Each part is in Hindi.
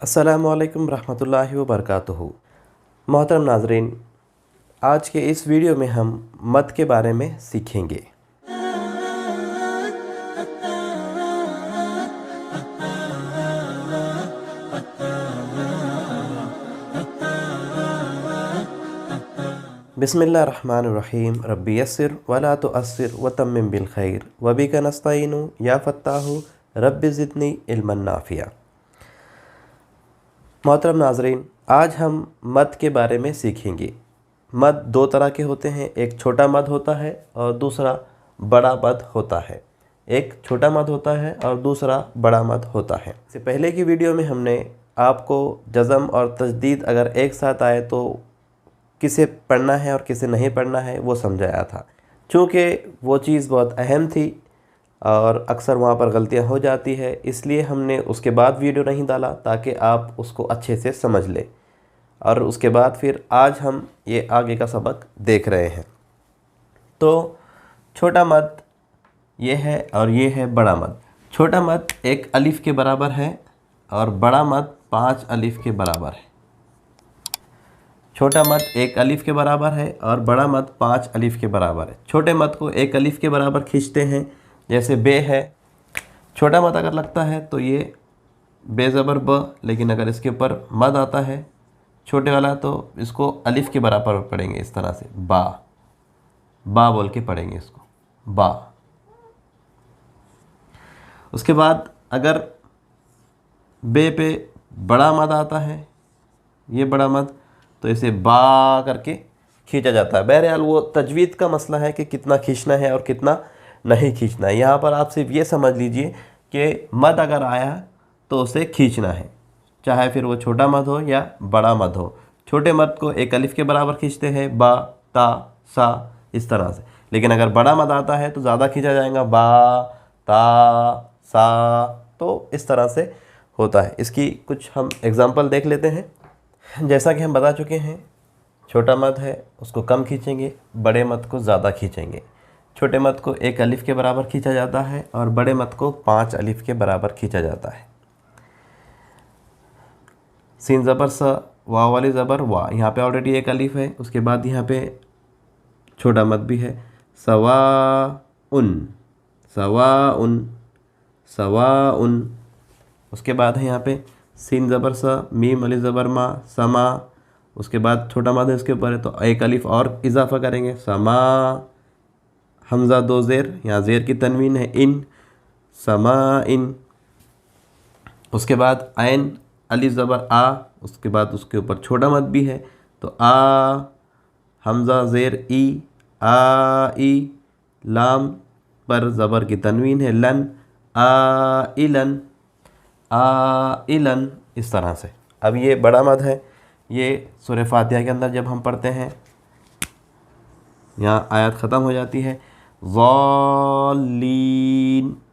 अस्सलामुअलैकुम रहमतुल्लाहि व बरकातुहू। मोहतरम नाज़रीन, आज के इस वीडियो में हम मद के बारे में सीखेंगे। बिस्मिल्लाहिर्रहमानिर्रहीम। रब्बी यस्सिर वला तुअस्सिर वतम्मिम बिल खैर वबिका नस्तईनु या फत्ताहु रब्बि ज़िदनी इल्मन नाफ़िया। मोहतरम नाज़रीन, आज हम मद के बारे में सीखेंगे। मद दो तरह के होते हैं, एक छोटा मद होता है और दूसरा बड़ा मद होता है। एक छोटा मद होता है और दूसरा बड़ा मद होता है। इससे पहले की वीडियो में हमने आपको जज़म और तजदीद अगर एक साथ आए तो किसे पढ़ना है और किसे नहीं पढ़ना है वो समझाया था। चूँकि वो चीज़ बहुत अहम थी और अक्सर वहाँ पर गलतियाँ हो जाती है, इसलिए हमने उसके बाद वीडियो नहीं डाला ताकि आप उसको अच्छे से समझ लें। और उसके बाद फिर आज हम ये आगे का सबक देख रहे हैं। तो छोटा मद ये है और ये है बड़ा मद। छोटा मद एक अलिफ के बराबर है और बड़ा मद 5 अलिफ के बराबर है। छोटा मद एक अलिफ के बराबर है और बड़ा मद 5 अलिफ के बराबर है। छोटे मद को एक अलिफ के बराबर खींचते हैं, जैसे बे है। छोटा मद अगर लगता है तो ये बे ज़बर ब, लेकिन अगर इसके ऊपर मद आता है छोटे वाला तो इसको अलिफ के बराबर पढ़ेंगे, इस तरह से बा। बा बोल के पढ़ेंगे इसको, बा। उसके बाद अगर बे पे बड़ा मद आता है, ये बड़ा मद, तो इसे बा करके खींचा जाता है। बहरहाल वो तजवीद का मसला है कि कितना खींचना है और कितना नहीं खींचना है। यहाँ पर आप सिर्फ ये समझ लीजिए कि मद अगर आया तो उसे खींचना है, चाहे फिर वो छोटा मद हो या बड़ा मद हो। छोटे मद को एक अलिफ के बराबर खींचते हैं, बा, ता, सा, इस तरह से। लेकिन अगर बड़ा मद आता है तो ज़्यादा खींचा जाएगा, बा, ता, सा, तो इस तरह से होता है। इसकी कुछ हम एग्ज़ाम्पल देख लेते हैं। जैसा कि हम बता चुके हैं, छोटा मद है उसको कम खींचेंगे, बड़े मद को ज़्यादा खींचेंगे। छोटे मद को एक अलिफ के बराबर खींचा जाता है और बड़े मद को 5 अलिफ के बराबर खींचा जाता है। सीन ज़बर स, वाव वाली ज़बर वा, यहाँ पे ऑलरेडी एक अलिफ है। उसके बाद यहाँ पे छोटा मद भी है, सवा उन, सवा उन, सवा उन। उसके बाद है यहाँ पे सीन ज़बर सा, मीम अली ज़बर मा, समा। उसके बाद छोटा मद है उसके ऊपर है तो एक अलिफ और इजाफा करेंगे, समा। हमज़ा दो ज़ेर, यहाँ ज़ेर की तनवीन है, इन, समा इन। उसके बाद ऐन अली ज़बर आ, उसके बाद उसके ऊपर छोटा मद भी है तो आ, हमज़ा ज़ेर ई, आ ई। लाम पर ज़बर की तनवीन है, लन, आ इलन, आ इलन, इस तरह से। अब ये बड़ा मद है, ये सूरह फातिहा के अंदर जब हम पढ़ते हैं, यहाँ आयत ख़त्म हो जाती है, ज़ालीन,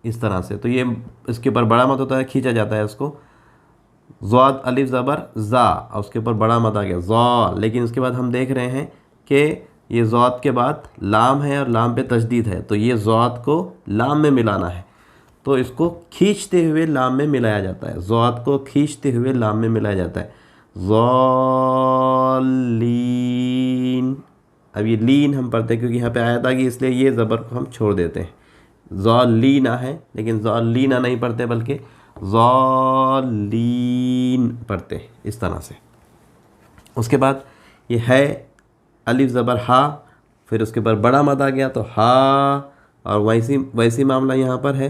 इस तरह से। तो ये इसके ऊपर बड़ा मद होता है, खींचा जाता है उसको। ज़ाद अलिफ ज़बर ज़ा, और उसके ऊपर बड़ा मद आ गया ज़ा। लेकिन उसके बाद हम देख रहे हैं कि ये ज़ाद के बाद लाम है और लाम पे तशदीद है, तो ये ज़ाद को लाम में मिलाना है, तो इसको खींचते हुए लाम में मिलाया जाता है। ज़ाद को खींचते हुए लाम में मिलाया जाता है, ज़ालीन। अब ये लीन हम पढ़ते हैं क्योंकि यहाँ पे आयत आ गई, इसलिए ये ज़बर को हम छोड़ देते हैं। ज़ालीना है, लेकिन ज़ालीना नहीं पढ़ते बल्कि ज़ालीन पढ़ते हैं, इस तरह से। उसके बाद ये है अलिफ ज़बर हा, फिर उसके ऊपर बड़ा मद आ गया तो हा। और वैसी मामला यहाँ पर है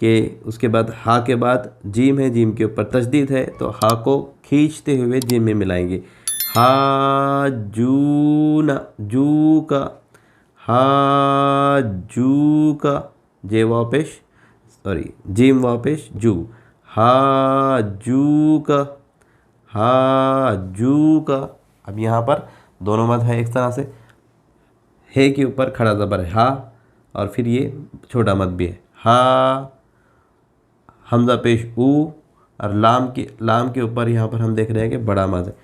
कि उसके बाद हा के बाद जीम है, जीम के ऊपर तशदीद है तो हा को खींचते हुए जीम में मिलाएंगे, हा जूना, जू का, हा जू का, जे वापिश, सॉरी जीम वापिश जू, हा जू का, हा जू का। अब यहाँ पर दोनों मद है, एक तरह से हे के ऊपर खड़ा ज़बर है हा, और फिर ये छोटा मद भी है, हा। हमज़ा पेश ऊ, और लाम के ऊपर यहाँ पर हम देख रहे हैं कि बड़ा मद है,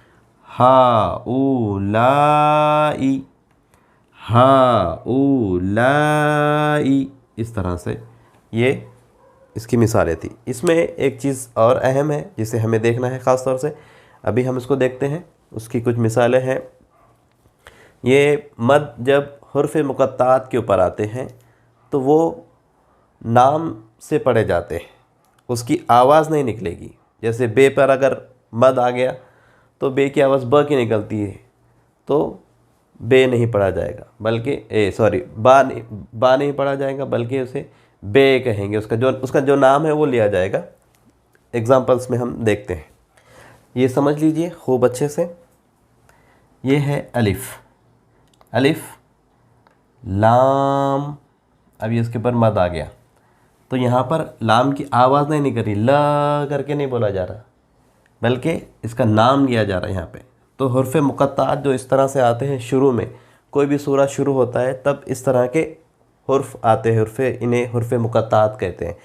हा ऊ लाई, हा ऊ लाई, इस तरह से ये इसकी मिसालें थी। इसमें एक चीज़ और अहम है जिसे हमें देखना है ख़ास तौर से, अभी हम इसको देखते हैं। उसकी कुछ मिसालें हैं। ये मद जब हुर्फ़ मुक़त्तात के ऊपर आते हैं तो वो नाम से पढ़े जाते हैं, उसकी आवाज़ नहीं निकलेगी। जैसे बे पर अगर मद आ गया तो बे की आवाज़ ब की निकलती है, तो बे नहीं पढ़ा जाएगा, बल्कि बा नहीं पढ़ा जाएगा, बल्कि उसे बे कहेंगे। उसका जो नाम है वो लिया जाएगा। एग्जाम्पल्स में हम देखते हैं, ये समझ लीजिए खूब अच्छे से। ये है अलिफ़, अलिफ़ लाम, अभी इसके ऊपर मद आ गया तो यहाँ पर लाम की आवाज़ नहीं निकल रही, ल करके नहीं बोला जा रहा, बल्कि इसका नाम लिया जा रहा है यहाँ पे। तो हुर्फ़ मुक़त्तात जो इस तरह से आते हैं, शुरू में कोई भी सूरा शुरू होता है तब इस तरह के हुर्फ़ आते हैं, इन्हें हुर्फ़ मुक़त्तात कहते हैं।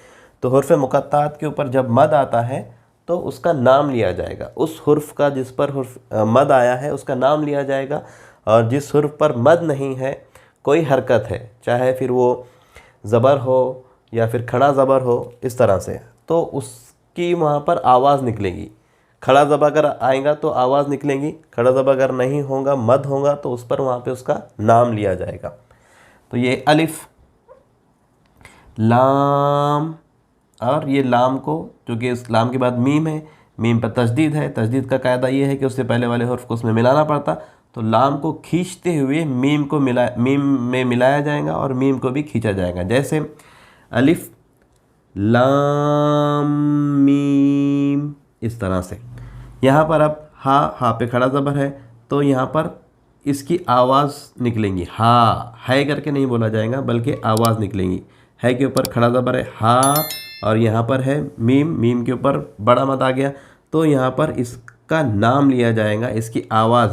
तो हुर्फ़ मुक़त्तात के ऊपर जब मद आता है तो उसका नाम लिया जाएगा। उस हुर्फ़ का जिस पर मद आया है उसका नाम लिया जाएगा, और जिस हुर्फ़ पर मद नहीं है, कोई हरकत है, चाहे फिर वो ज़बर हो या फिर खड़ा ज़बर हो, इस तरह से, तो उसकी वहाँ पर आवाज़ निकलेगी। खड़ा ज़बर अगर आएगा तो आवाज़ निकलेगी, खड़ा ज़बर अगर नहीं होगा, मद होगा, तो उस पर वहाँ पे उसका नाम लिया जाएगा। तो ये अलिफ़ लाम, और ये लाम को, चूँकि इस लाम के बाद मीम है, मीम पर तशदीद है। तशदीद का कायदा ये है कि उससे पहले वाले हुर्फ़ को उसमें मिलाना पड़ता, तो लाम को खींचते हुए मीम में मिलाया जाएगा और मीम को भी खींचा जाएगा। जैसे अलिफ़ लाम मीम, इस तरह से। यहाँ पर अब हा पे खड़ा ज़बर है तो यहाँ पर इसकी आवाज़ निकलेंगी, हा, है करके नहीं बोला जाएगा, बल्कि आवाज़ निकलेंगी। है के ऊपर खड़ा ज़बर है हा, और यहाँ पर है मीम, मीम के ऊपर बड़ा मद आ गया, तो यहाँ पर इसका नाम लिया जाएगा। इसकी आवाज़,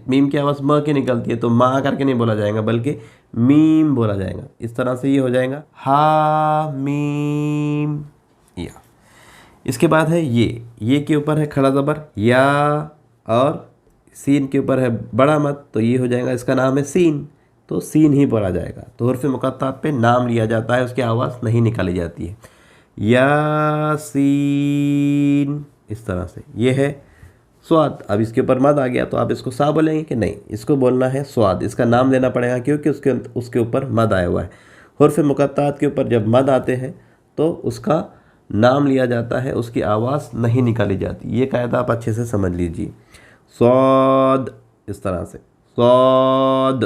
मीम की आवाज़ म की निकलती है तो माँ करके नहीं बोला जाएगा, बल्कि मीम बोला जाएगा। इस तरह से ये हो जाएगा हा मीम या। इसके बाद है ये के ऊपर है खड़ा ज़बर या, और सीन के ऊपर है बड़ा मद, तो ये हो जाएगा, इसका नाम है सीन, तो सीन ही बोला जाएगा। तो हुर्फ़ मुक़त्तात पे नाम लिया जाता है, उसकी आवाज़ नहीं निकाली जाती है। या सीन, इस तरह से। ये है स्वाद, अब इसके ऊपर मद आ गया तो आप इसको सा बोलेंगे कि नहीं, इसको बोलना है स्वाद, इसका नाम लेना पड़ेगा क्योंकि उसके ऊपर मद आया हुआ है। हुर्फ़ मुक़त्तात के ऊपर जब मद आते हैं तो उसका नाम लिया जाता है, उसकी आवाज़ नहीं निकाली जाती। ये कायदा आप अच्छे से समझ लीजिए। स्वाद, इस तरह से स्वाद।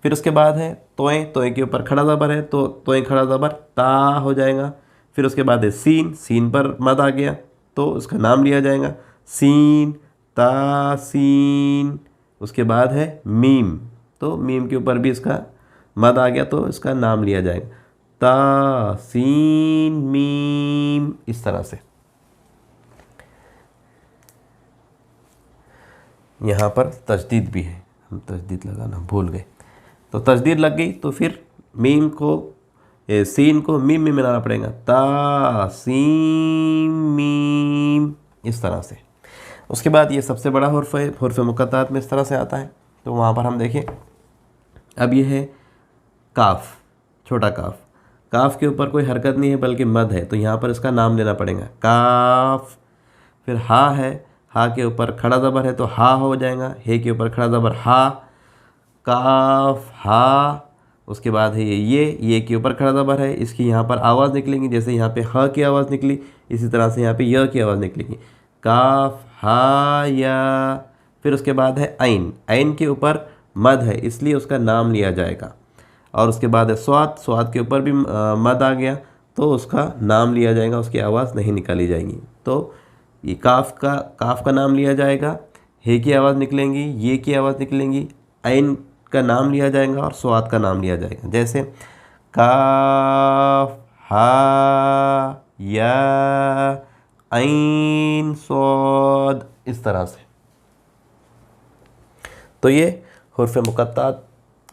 फिर उसके बाद है तोएं, तोएं के ऊपर खड़ा ज़बर है तो तोएं खड़ा ज़बर ता हो जाएगा। फिर उसके बाद है सीन, सीन पर मद आ गया तो उसका नाम लिया जाएगा, सीन ता सीन। उसके बाद है मीम, तो मीम के ऊपर भी इसका मद आ गया तो इसका नाम लिया जाएगा, ता सीन मीम, इस तरह से। यहाँ पर तशदीद भी है, हम तशदीद लगाना भूल गए, तो तशदीद लग गई तो फिर मीम को, सीन को मीम में मिलाना पड़ेगा, ता सीन मीम, इस तरह से। उसके बाद ये सबसे बड़ा हुर्फ़ है, हुर्फ़ मुक़त्तात में इस तरह से आता है। तो वहाँ पर हम देखें, अब ये है काफ़, छोटा काफ़, काफ़ के ऊपर कोई हरकत नहीं है बल्कि मद है, तो यहाँ पर इसका नाम लेना पड़ेगा, काफ़। फिर हा है, हा के ऊपर खड़ा ज़बर है तो हा हो जाएगा, हे के ऊपर खड़ा ज़बर हा, काफ हा। उसके बाद है ये के ऊपर खड़ा ज़बर है, इसकी यहाँ पर आवाज़ निकलेंगी, जैसे यहाँ पे ह की आवाज़ निकली, इसी तरह से यहाँ पे य की आवाज़ निकलेगी, काफ हा या। फिर उसके बाद है ऐन, ऐन के ऊपर मद है इसलिए उसका नाम लिया जाएगा। और उसके बाद है स्वाद, स्वाद के ऊपर भी मद आ गया तो उसका नाम लिया जाएगा, उसकी आवाज़ नहीं निकाली जाएगी। तो ये काफ का नाम लिया जाएगा, हे की आवाज़ निकलेंगी, ये की आवाज़ निकलेंगी, ऐन का नाम लिया जाएगा और स्वाद का नाम लिया जाएगा। जैसे काफ हा या ऐन स्वाद, इस तरह से। तो ये हुर्फ़ मुक़त्तात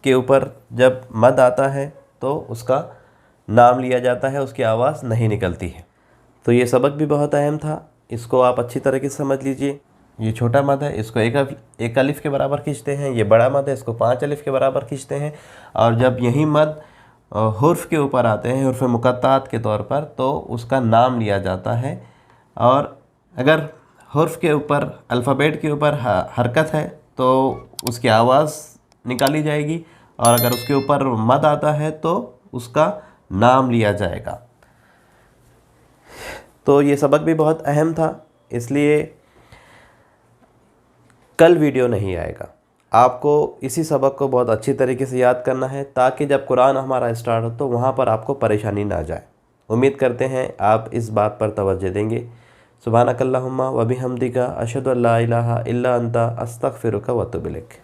के ऊपर जब मद आता है तो उसका नाम लिया जाता है, उसकी आवाज़ नहीं निकलती है। तो ये सबक भी बहुत अहम था, इसको आप अच्छी तरीके से समझ लीजिए। ये छोटा मद है, इसको एक अलिफ़ के बराबर खींचते हैं, ये बड़ा मद है, इसको 5 अलिफ़ के बराबर खींचते हैं। और जब यही मद हुर्फ के ऊपर आते हैं, हुर्फ मुक़त्तात के तौर पर, तो उसका नाम लिया जाता है। और अगर हुर्फ के ऊपर, अल्फ़ाबेट के ऊपर हरकत है तो उसकी आवाज़ निकाली जाएगी, और अगर उसके ऊपर मद आता है तो उसका नाम लिया जाएगा। तो ये सबक भी बहुत अहम था, इसलिए कल वीडियो नहीं आएगा। आपको इसी सबक को बहुत अच्छी तरीके से याद करना है, ताकि जब कुरान हमारा स्टार्ट हो तो वहाँ पर आपको परेशानी ना जाए। उम्मीद करते हैं आप इस बात पर तवज्जो देंगे। सुब्हानकल्लाहुम्मा व बिहम्दिका अशहदु अल्ला इलाहा इल्ला अंता अस्तगफिरुका व अतूबु इलैक।